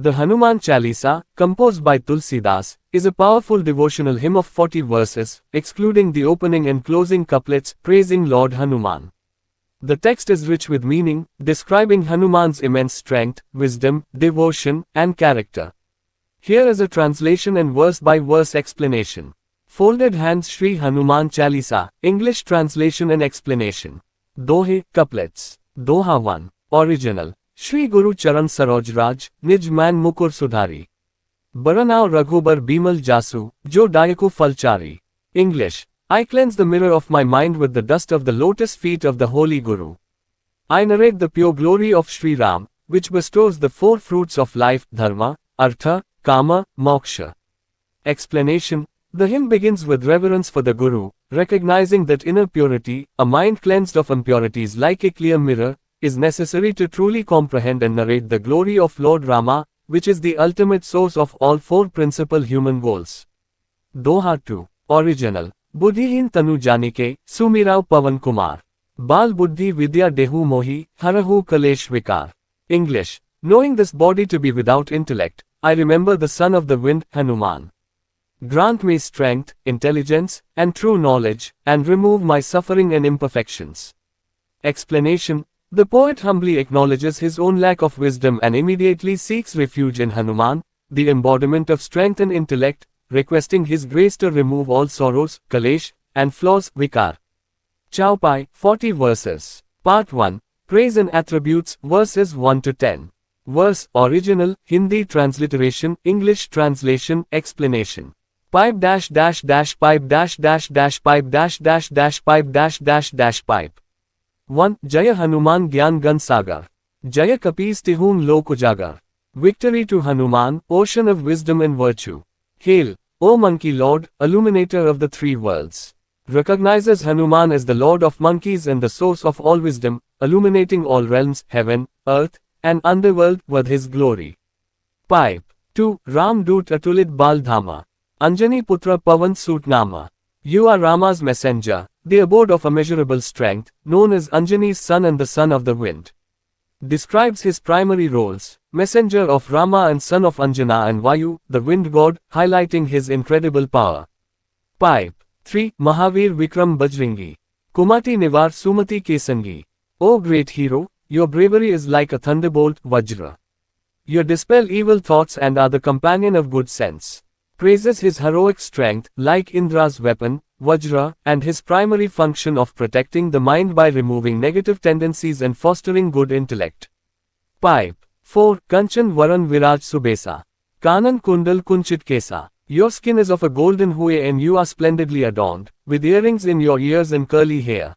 The Hanuman Chalisa, composed by Tulsidas, is a powerful devotional hymn of 40 verses, excluding the opening and closing couplets, praising Lord Hanuman. The text is rich with meaning, describing Hanuman's immense strength, wisdom, devotion, and character. Here is a translation and verse-by-verse explanation. Folded hands Sri Hanuman Chalisa, English translation and explanation. Dohe, couplets. Doha 1. Original. Shri Guru Charan Saroj Raj, Nij Man Mukur Sudhari. Baranao Raghubar Bimal Jasu, Jo Dayaku Falchari. English. I cleanse the mirror of my mind with the dust of the lotus feet of the Holy Guru. I narrate the pure glory of Sri Ram, which bestows the four fruits of life, Dharma, Artha, Kama, Moksha. Explanation. The hymn begins with reverence for the Guru, recognizing that inner purity, a mind cleansed of impurities like a clear mirror, is necessary to truly comprehend and narrate the glory of Lord Rama, which is the ultimate source of all four principal human goals. Doha 2. Original. Buddhihin Tanu Janike, Sumirao Pavan Kumar. Bal Buddhi Vidya Dehu Mohi, Harahu Kalesh Vikar. English. Knowing this body to be without intellect, I remember the son of the wind, Hanuman. Grant me strength, intelligence, and true knowledge, and remove my suffering and imperfections. Explanation. The poet humbly acknowledges his own lack of wisdom and immediately seeks refuge in Hanuman, the embodiment of strength and intellect, requesting his grace to remove all sorrows, kalesh, and flaws, vikar. Chaupai, 40 verses. Part 1. Praise and Attributes, verses 1 to 10. Verse, original, Hindi transliteration, English translation, explanation. Pipe dash dash dash pipe dash dash dash pipe dash dash dash pipe dash dash dash pipe. 1. Jaya Hanuman Gyan Gan Sagar. Jaya Kapis Tihun Lok Ujagar. Victory to Hanuman, ocean of wisdom and virtue. Hail, O Monkey Lord, illuminator of the three worlds. Recognizes Hanuman as the Lord of monkeys and the source of all wisdom, illuminating all realms, heaven, earth, and underworld with his glory. Pipe. 2. Ram Doot Atulit Bal Dhama. Anjani Putra Pavan Sut Nama. You are Rama's messenger, the abode of immeasurable strength, known as Anjani's son and the son of the wind. Describes his primary roles, messenger of Rama and son of Anjana and Vayu, the wind god, highlighting his incredible power. Pipe. 3. Mahavir Vikram Bajrangi. Kumati Nivar Sumati Kesangi. O great hero, your bravery is like a thunderbolt, Vajra. You dispel evil thoughts and are the companion of good sense. Praises his heroic strength, like Indra's weapon, Vajra, and his primary function of protecting the mind by removing negative tendencies and fostering good intellect. Pipe. 4. Kanchan Varan Viraj Subesa. Kanan Kundal Kunchit Kesa. Your skin is of a golden hue and you are splendidly adorned, with earrings in your ears and curly hair.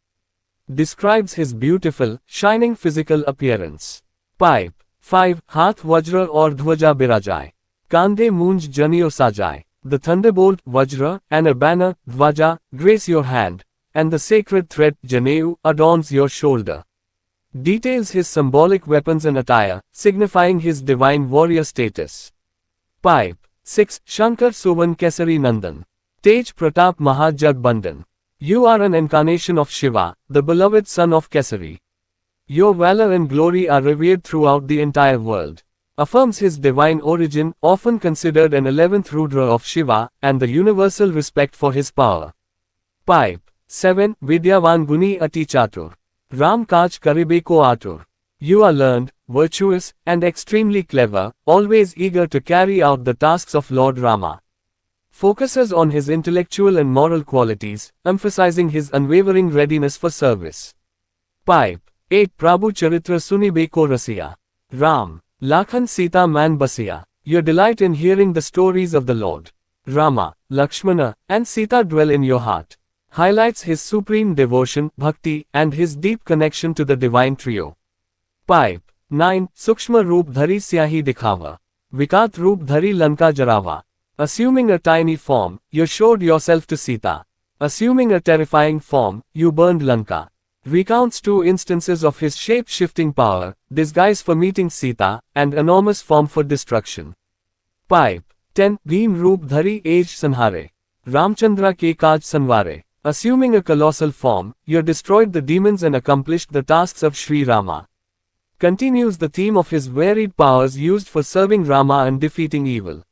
Describes his beautiful, shining physical appearance. Pipe. 5. Hath Vajra or Dhwaja Birajai. Kande Moonj Janio Sajai. The thunderbolt, Vajra, and a banner, Dhwaja, grace your hand, and the sacred thread, Janeu, adorns your shoulder. Details his symbolic weapons and attire, signifying his divine warrior status. Pipe. 6. Shankar Suvan Kesari Nandan. Tej Pratap Mahajag Bandhan. You are an incarnation of Shiva, the beloved son of Kesari. Your valor and glory are revered throughout the entire world. Affirms his divine origin, often considered an 11th Rudra of Shiva, and the universal respect for his power. Pipe. 7. Vidyavan Guni Ati Chatur. Ram Kaj Karibe Ko Atur. You are learned, virtuous, and extremely clever, always eager to carry out the tasks of Lord Rama. Focuses on his intellectual and moral qualities, emphasizing his unwavering readiness for service. Pipe. 8. Prabhu Charitra Sunibe Ko Rasiya. Ram. Lakhan Sita Man Basiya. Your delight in hearing the stories of the Lord Rama, Lakshmana, and Sita dwell in your heart. Highlights his supreme devotion, bhakti, and his deep connection to the divine trio. Pipe. 9. Sukshma Roop Dhari Syahi Dikhava. Vikat Roop Dhari Lanka Jarava. Assuming a tiny form, you showed yourself to Sita. Assuming a terrifying form, you burned Lanka. Recounts 2 instances of his shape-shifting power, disguise for meeting Sita, and enormous form for destruction. Pipe. 10. Bhim Roop Dhari Age Sanhare. Ramchandra Ke Kaj Sanware. Assuming a colossal form, you destroyed the demons and accomplished the tasks of Sri Rama. continues the theme of his varied powers used for serving Rama and defeating evil.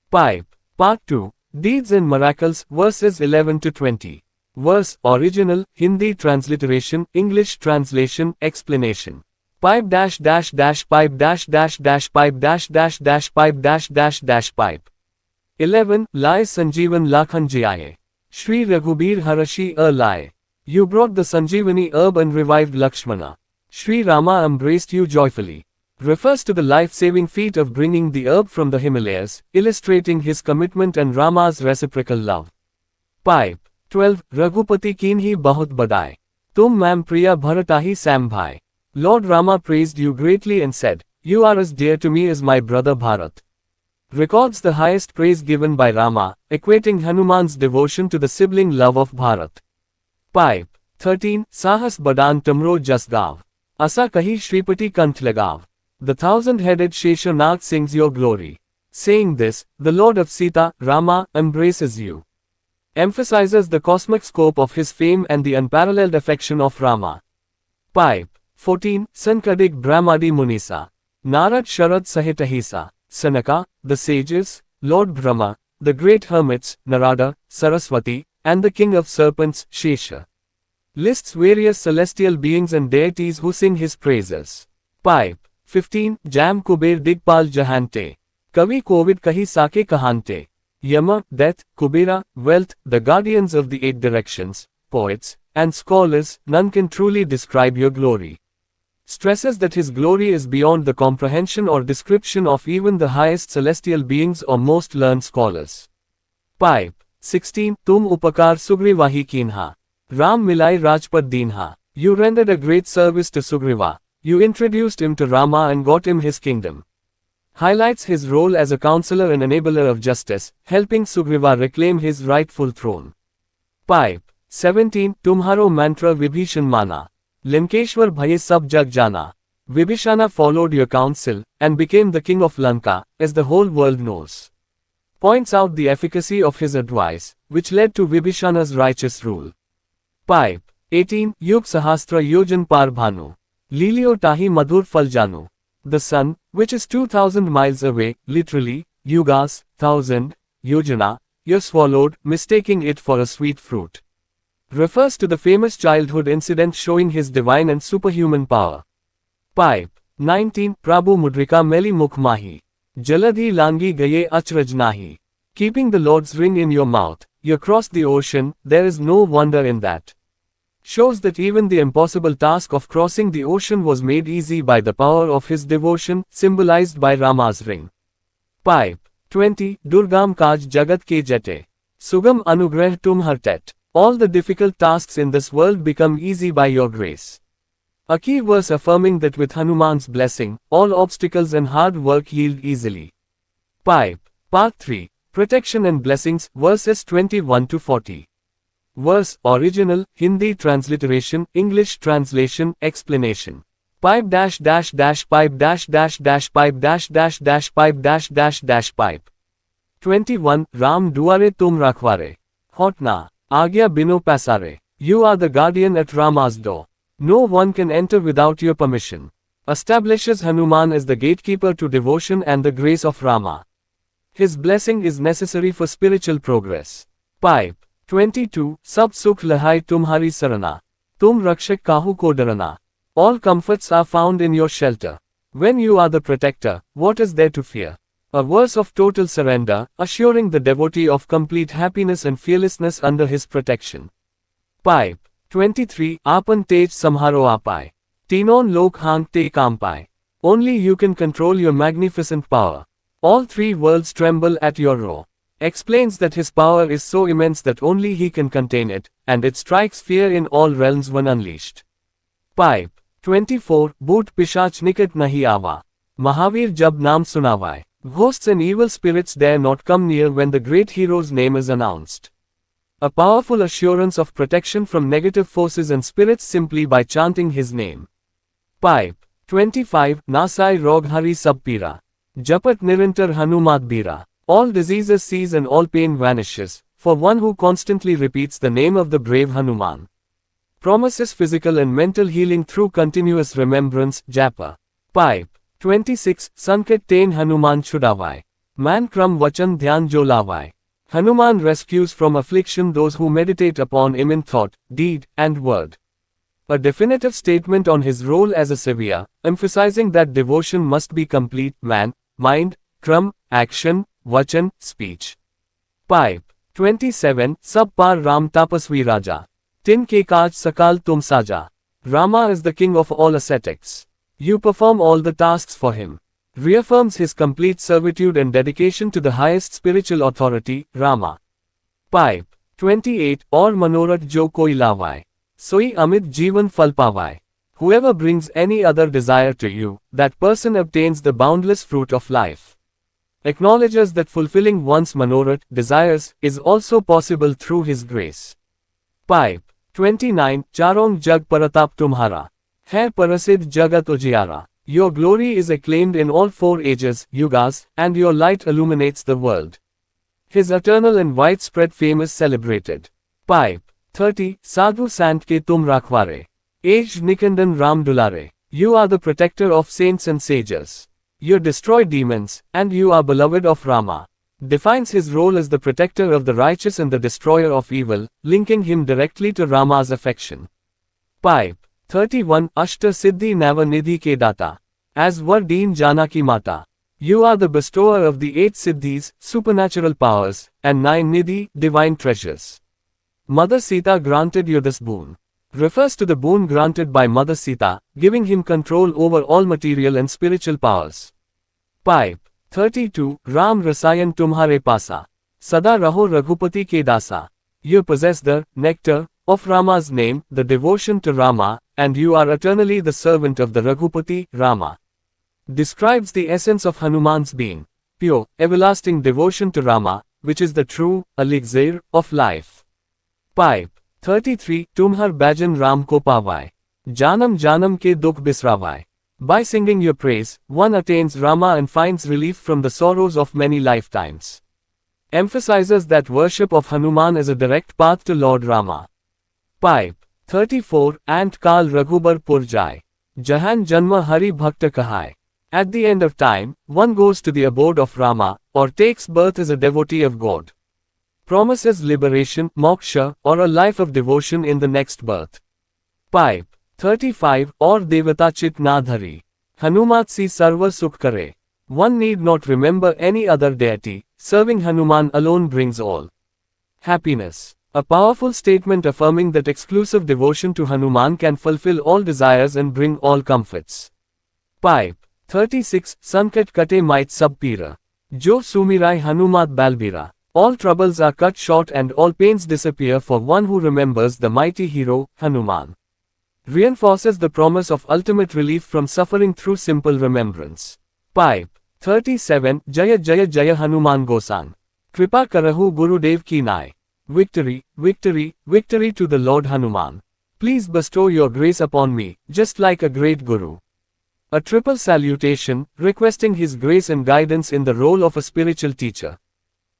Pipe. Part 2. Deeds and Miracles, verses 11 to 20. Verse, original, Hindi transliteration, English translation, explanation. Pipe dash dash dash pipe dash dash dash pipe dash dash dash pipe dash dash dash pipe. 11. Lai Sanjeevan Lakhan Jiaye. Shri Raghubir Harashi Lai. You brought the Sanjeevani herb and revived Lakshmana. Shri Rama embraced you joyfully. Refers to the life-saving feat of bringing the herb from the Himalayas, illustrating his commitment and Rama's reciprocal love. Pipe. 12. Raghupati Kinhi Bahut Badai. Tum Mam Priya Bharatahi Sam Bhai. Lord Rama praised you greatly and said, You are as dear to me as my brother Bharat. Records the highest praise given by Rama, equating Hanuman's devotion to the sibling love of Bharat. Pipe. 13. Sahas Badan Tumro Jasgav. Asa Kahi Shripati Kanth Lagav. The thousand-headed Sheshanag sings your glory. Saying this, the Lord of Sita, Rama, embraces you. Emphasizes the cosmic scope of his fame and the unparalleled affection of Rama. Pipe. 14. Sankadig Brahmadi Munisa. Narad Sharad Sahitahisa. Sanaka, the sages, Lord Brahma, the great hermits, Narada, Saraswati, and the king of serpents, Shesha. Lists various celestial beings and deities who sing his praises. Pipe. 15. Jam Kuber Digpal Jahante. Kavi Kovid Kahi Sake Kahante. Yama, death, Kubera, wealth, the guardians of the 8 directions, poets, and scholars, none can truly describe your glory. Stresses that his glory is beyond the comprehension or description of even the highest celestial beings or most learned scholars. Pipe. 16. Tum Upakar Sugrivahi Kinha. Ram Milai Rajpat Dinha. You rendered a great service to Sugriva. You introduced him to Rama and got him his kingdom. Highlights his role as a counselor and enabler of justice, helping Sugriva reclaim his rightful throne. Pipe. 17. Tumharo mantra Vibhishan Mana. Lankeshwar Bhaye Sab Jag Jana. Vibhishana followed your counsel, and became the king of Lanka, as the whole world knows. Points out the efficacy of his advice, which led to Vibhishana's righteous rule. Pipe. 18. Yug Sahastra Yojan Par Bhanu. Lilio Tahi Madhur Fal Janu. The sun, which is 2000 miles away, literally, yugas, 1000, yojana, you're swallowed, mistaking it for a sweet fruit. Refers to the famous childhood incident showing his divine and superhuman power. Pipe. 19. Prabhu Mudrika Meli Mukh Mahi. Jaladhi Langi Gaye Achraj Nahi. Keeping the Lord's ring in your mouth, you crossed the ocean, there is no wonder in that. Shows that even the impossible task of crossing the ocean was made easy by the power of his devotion, symbolized by Rama's ring. Pipe. 20. Durgam Kaj Jagat Ke Jate. Sugam Anugrah Tum Hartet. All the difficult tasks in this world become easy by your grace. A key verse affirming that with Hanuman's blessing, all obstacles and hard work yield easily. Pipe. Part 3. Protection and Blessings, verses 21 to 40. Verse, original, Hindi transliteration, English translation, explanation. Pipe dash dash dash pipe dash dash dash pipe dash dash dash pipe dash dash dash pipe. 21. Ram duare tum rakhware. Hotna. Agya bino pasare. You are the guardian at Rama's door. No one can enter without your permission. Establishes Hanuman as the gatekeeper to devotion and the grace of Rama. His blessing is necessary for spiritual progress. Pipe. 22. Sab sukh lahai tumhari sarana. Tum rakshak kahu ko darana. All comforts are found in your shelter. When you are the protector, what is there to fear? A verse of total surrender, assuring the devotee of complete happiness and fearlessness under his protection. Pipe. 23. Apan tej samharo apai. Tinon lok hang te kampai. Only you can control your magnificent power. All 3 worlds tremble at your roar. Explains that his power is so immense that only he can contain it, and it strikes fear in all realms when unleashed. Pipe. 24. Bhoot Pishach Nikat Nahi Ava. Mahavir Jab Naam Sunavai. Ghosts and evil spirits dare not come near when the great hero's name is announced. A powerful assurance of protection from negative forces and spirits simply by chanting his name. Pipe. 25. Nasai Rog Hari Sab Pira. Japat Nirantar Hanumat Bira. All diseases cease and all pain vanishes, for one who constantly repeats the name of the brave Hanuman. Promises physical and mental healing through continuous remembrance, japa. Pipe. 26. Sankat tain Hanuman Chudavai. Man kram vachan dhyan jo lavai. Hanuman rescues from affliction those who meditate upon him in thought, deed, and word. A definitive statement on his role as a savior, emphasizing that devotion must be complete, man, mind, kram, action, vachan, speech. Pipe. 27. Sab par Ram tapasvi raja. Tin ke kaaj sakal tum saja. Rama is the king of all ascetics. You perform all the tasks for him. Reaffirms his complete servitude and dedication to the highest spiritual authority, Rama. Pipe. 28. Aur manorat jo koi lavai. Soi amit jivan fal pavai. Whoever brings any other desire to you, that person obtains the boundless fruit of life. Acknowledges that fulfilling one's manorat, desires, is also possible through his grace. Pipe. 29. Charong jag paratap tumhara. Hai parasid jagat ujiyara. Your glory is acclaimed in all four ages, yugas, and your light illuminates the world. His eternal and widespread fame is celebrated. Pipe. 30. Sadhu Sant ke tum rakhware. Aged Nikandan Ram Dulare. You are the protector of saints and sages. You destroy demons, and you are beloved of Rama. Defines his role as the protector of the righteous and the destroyer of evil, linking him directly to Rama's affection. Pipe. 31. Ashta Siddhi Nava Nidhi Ke Data. As Vardeen Janaki Mata. You are the bestower of the 8 Siddhis, supernatural powers, and 9 Nidhi, divine treasures. Mother Sita granted you this boon. Refers to the boon granted by Mother Sita, giving him control over all material and spiritual powers. Pipe. 32. Ram Rasayan Tumhare Pasa. Sada Raho Raghupati Ke Dasa. You possess the nectar of Rama's name, the devotion to Rama, and you are eternally the servant of the Raghupati, Rama. Describes the essence of Hanuman's being, pure, everlasting devotion to Rama, which is the true elixir of life. Pipe. 33. Tumhar Bhajan Ram Ko Pavai. Janam Janam Ke Dukh Bisravai. By singing your praise, one attains Rama and finds relief from the sorrows of many lifetimes. Emphasizes that worship of Hanuman is a direct path to Lord Rama. Pipe. 34. Ant Kal Raghubar Pur Jai. Jahan Janma Hari Bhakta Kahai. At the end of time, one goes to the abode of Rama, or takes birth as a devotee of God. Promises liberation, moksha, or a life of devotion in the next birth. Pipe. 35. Aur Devata Chit Na Dhari. Hanumat Si Sarva Sukh Kare. One need not remember any other deity, serving Hanuman alone brings all happiness. A powerful statement affirming that exclusive devotion to Hanuman can fulfill all desires and bring all comforts. Pipe. 36. Sankat Kate Might Sab Pira. Jo Sumirai Hanumat Balbira. All troubles are cut short and all pains disappear for one who remembers the mighty hero, Hanuman. Reinforces the promise of ultimate relief from suffering through simple remembrance. Pipe. 37. Jaya Jaya Jaya Hanuman Gosan. Kripa Karahu Gurudev Ki Nai. Victory, victory, victory to the Lord Hanuman. Please bestow your grace upon me, just like a great Guru. A triple salutation, requesting his grace and guidance in the role of a spiritual teacher.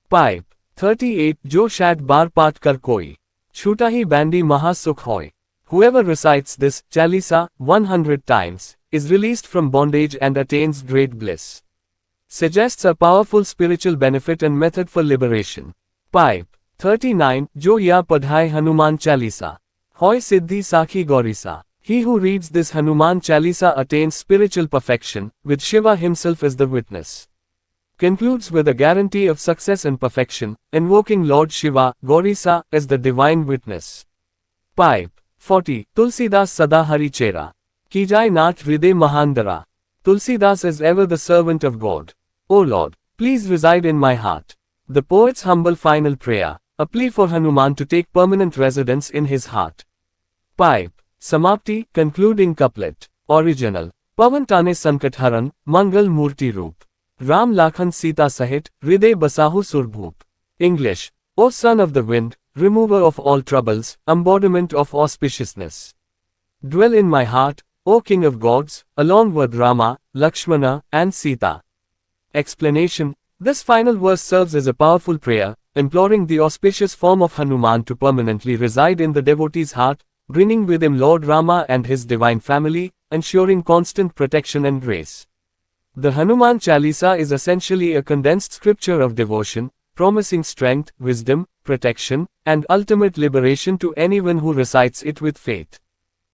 Pipe. 38. Jo Shat Bar Paat Kar Koi. Chuta Hi Bandi Maha Sukh Hoy. Whoever recites this Chalisa 100 times, is released from bondage and attains great bliss. Suggests a powerful spiritual benefit and method for liberation. Pipe. 39. Jo Ya Padhai Hanuman Chalisa. Hoy Siddhi Sakhi Gaurisa. He who reads this Hanuman Chalisa attains spiritual perfection, with Shiva himself as the witness. Concludes with a guarantee of success and perfection, invoking Lord Shiva, Gaurisa, as the divine witness. Pipe. 40. Tulsidas Sada Hari Chera. Kijai Nath Hriday Mahandara. Tulsidas is ever the servant of God. O Lord, please reside in my heart. The poet's humble final prayer, a plea for Hanuman to take permanent residence in his heart. Pipe. Samapti, concluding couplet. Original. Pavan Tane Sankat Haran, Mangal Murti Roop. Ram Lakhan Sita Sahit, Hriday Basahu Surbhoop. English. O Son of the Wind, remover of all troubles, embodiment of auspiciousness. Dwell in my heart, O King of Gods, along with Rama, Lakshmana, and Sita. Explanation. This final verse serves as a powerful prayer, imploring the auspicious form of Hanuman to permanently reside in the devotee's heart, bringing with him Lord Rama and his divine family, ensuring constant protection and grace. The Hanuman Chalisa is essentially a condensed scripture of devotion, promising strength, wisdom, protection, and ultimate liberation to anyone who recites it with faith.